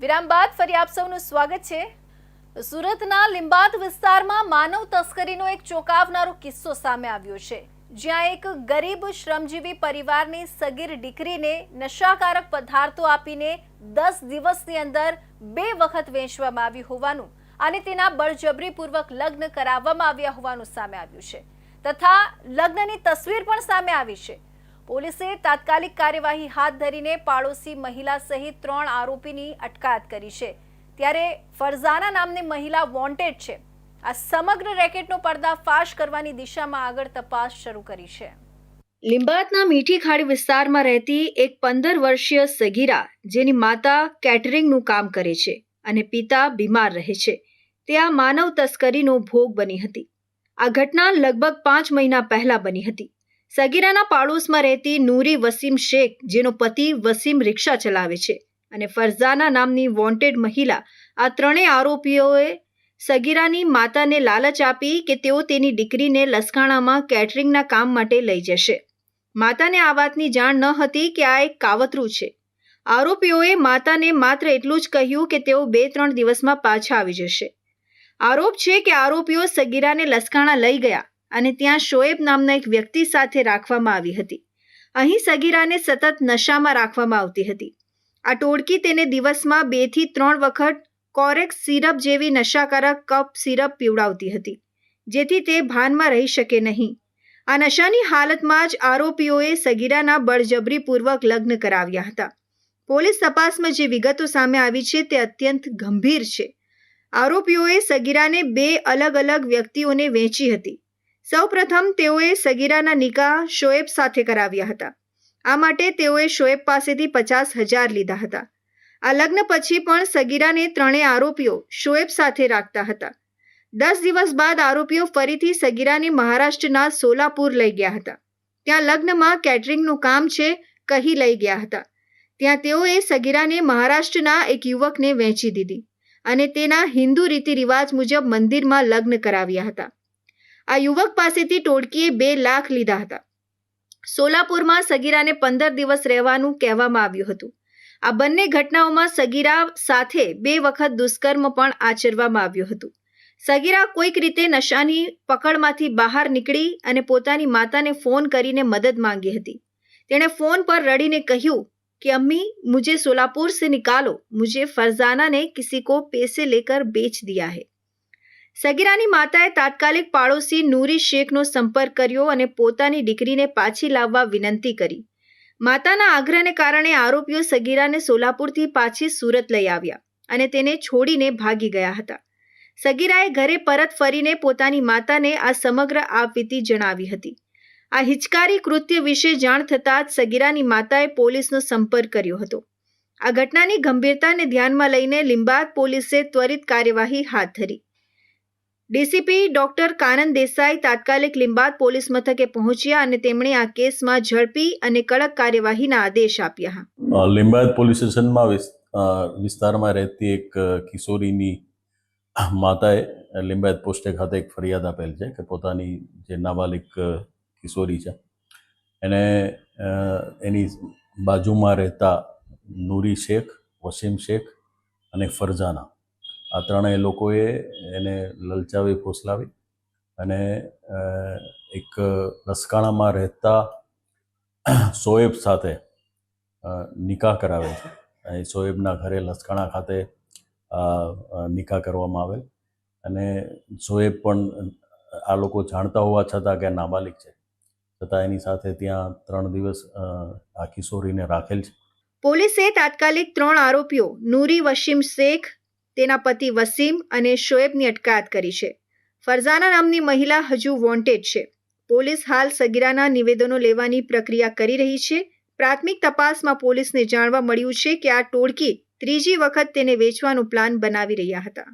વિરામ બાદ ફરી આપ સૌનું સ્વાગત છે। સુરતના લીંબાદ વિસ્તારમાં માનવ તસ્કરીનો એક ચોંકાવનારો કિસ્સો સામે આવ્યો છે, જ્યાં એક ગરીબ શ્રમજીવી પરિવારની સગીર દીકરીને નશાકારક પદાર્થો આપીને 10 દિવસની અંદર 2 વખત વેચવામાં આવી હોવાનું અને તેના બળજબરીપૂર્વક લગ્ન કરાવવામાં આવ્યા હોવાનું સામે આવ્યું છે, તથા લગ્નની તસવીર પણ સામે આવી છે। પોલીસે તાત્કાલિક કાર્યવાહી હાથ ધરીને પાડોશી મહિલા સહિત 3 આરોપીની અટકાયત કરી છે। ત્યારે ફરઝાના નામની મહિલા વોન્ટેડ છે। આ સમગ્ર રેકેટનો પર્દાફાશ કરવાની દિશામાં આગળ તપાસ શરૂ કરી છે। લીંબાદના મીઠી ખાડી વિસ્તારમાં રહેતી એક 15 વર્ષીય સગીરા, જેની માતા કેટરિંગનું કામ કરે છે અને પિતા બીમાર રહે છે, તે આ માનવ તસ્કરીનો ભોગ બની હતી। આ ઘટના લગભગ 5 મહિના પહેલા બની હતી। સગીરાના પાડોશમાં રહેતી નૂરી વસીમ શેખ, જેનો પતિ વસીમ રિક્ષા ચલાવે છે, અને ફરઝાના નામની વોન્ટેડ મહિલા, આ ત્રણેય આરોપીઓએ સગીરાની માતાને લાલચ આપી કે તેઓ તેની દીકરીને લસકાણામાં કેટરિંગના કામ માટે લઈ જશે। માતાને આ વાતની જાણ ન હતી કે આ એક કાવતરું છે। આરોપીઓએ માતાને માત્ર એટલું જ કહ્યું કે તેઓ 2-3 દિવસમાં પાછા આવી જશે। આરોપ છે કે આરોપીઓ સગીરાને લસકાણા લઈ ગયા અને ત્યાં શોએબ નામના એક વ્યક્તિ સાથે રાખવામાં આવી હતી। અહીં સગીરાને સતત નશામાં રાખવામાં આવતી હતી। આ ટોળકી તેને દિવસમાં 2 થી 3 વખત કોરેક્સ સિરપ જેવી નશાકારક કપ સિરપ પીવડાવતી હતી, જેથી તે ભાનમાં રહી શકે નહીં। આ નશાની હાલતમાં જ આરોપીઓએ સગીરાના બળજબરીપૂર્વક લગ્ન કરાવ્યા હતા। પોલીસ તપાસમાં જે વિગતો સામે આવી છે તે અત્યંત ગંભીર છે। આરોપીઓએ સગીરાને 2 અલગ અલગ વ્યક્તિઓને વેચી હતી। સૌપ્રથમ તેઓએ સગીરાના નિકાહ શોએબ સાથે કરાવ્યા હતા। આ માટે તેઓએ શોએબ પાસેથી 50,000 લીધા હતા। આ લગ્ન પછી પણ સગીરાને ત્રણેય આરોપીઓ શોએબ સાથે રાખતા હતા। 10 દિવસ બાદ આરોપીઓ ફરીથી સગીરાને મહારાષ્ટ્રના સોલાપુર લઈ ગયા હતા। ત્યાં લગ્નમાં કેટરિંગનું કામ છે કહી લઈ ગયા હતા। ત્યાં તેઓએ સગીરાને મહારાષ્ટ્રના એક યુવકને વેચી દીધી અને તેના હિન્દુ રીતિ રિવાજ મુજબ મંદિરમાં લગ્ન કરાવ્યા હતા। આ યુવક પાસેથી ટોળકીએ 2 લાખ લીધા હતા। સોલાપુરમાં સગીરાને 15 દિવસ રહેવાનું કહેવામાં આવ્યું હતું। આ બંને ઘટનાઓમાં સગીરા સાથે 2 વખત દુષ્કર્મ પણ આચરવામાં આવ્યું હતું। સગીરા કોઈક રીતે નશાની પકડમાંથી બહાર નીકળી અને પોતાની માતાને ફોન કરીને મદદ માંગી હતી। તેણે ફોન પર રડીને કહ્યું कि अम्मी मुझे सोलापुर से निकालो, मुझे फरजाना ने किसी को पैसे लेकर बेच दिया है। સગીરાની માતાએ તાત્કાલિક પાડોશી નૂરી શેખનો સંપર્ક કર્યો અને પોતાની દીકરીને પાછી લાવવા વિનંતી કરી। માતાના આગ્રહને કારણે આરોપીઓ સગીરાને સોલાપુરથી પાછી સુરત લઈ આવ્યા અને તેને છોડીને ભાગી ગયા હતા। સગીરાએ ઘરે પરત ફરીને પોતાની માતાને આ સમગ્ર આપવીતી જણાવી હતી। આ હિચકારી કૃત્ય વિશે જાણ થતાં જ સગીરાની માતાએ પોલીસનો સંપર્ક કર્યો હતો। આ ઘટનાની ગંભીરતાને ધ્યાનમાં લઈને લીંબાદ પોલીસે ત્વરિત કાર્યવાહી હાથ ધરી। ડીસીપી ડોક્ટર કાનન દેસાઈ તાત્કાલિક લીંબાદ પોલીસ મથકે પહોંચ્યા અને તેમણે આ કેસમાં ઝડપી અને કડક કાર્યવાહીના આદેશ આપ્યા। લીંબાદ પોલીસ સ્ટેશનમાં વિસ્તારમાં રહેતી એક કિશોરીની માતાએ લીંબાદ પોસ્ટે ખાતે એક ફરિયાદ આપેલ છે કે પોતાની જે નાબાલિગ કિશોરી છે એને એની બાજુમાં રહેતા નૂરી શેખ, વસીમ શેખ અને ફરજાના, આ ત્રણેય લોકોએ એને લલચાવી ફોસલાવી અને એક લસકાણામાં રહેતા શોએબ સાથે નિકાહ કરાવે છે। અહીં શોએબના ઘરે લસકાણા ખાતે નિકાહ કરવામાં આવેલ અને શોએબ પણ આ લોકો જાણતા હોવા છતાં કે નાબાલિગ છે, છતાં એની સાથે ત્યાં 3 દિવસ આ કિશોરીને રાખેલ છે। પોલીસે તાત્કાલિક 3 આરોપીઓ નૂરી વસીમ શેખ, તેના પતિ વસીમ અને શોએબની અટકાયત કરી છે। ફરઝાના નામની મહિલા હજુ વોન્ટેડ છે। પોલીસ હાલ સગીરાના નિવેદનો લેવાની પ્રક્રિયા કરી રહી છે। પ્રાથમિક તપાસમાં પોલીસને જાણવા મળ્યું છે કે આ ટોળકી ત્રીજી વખત તેને વેચવાનો પ્લાન બનાવી રહ્યા હતા।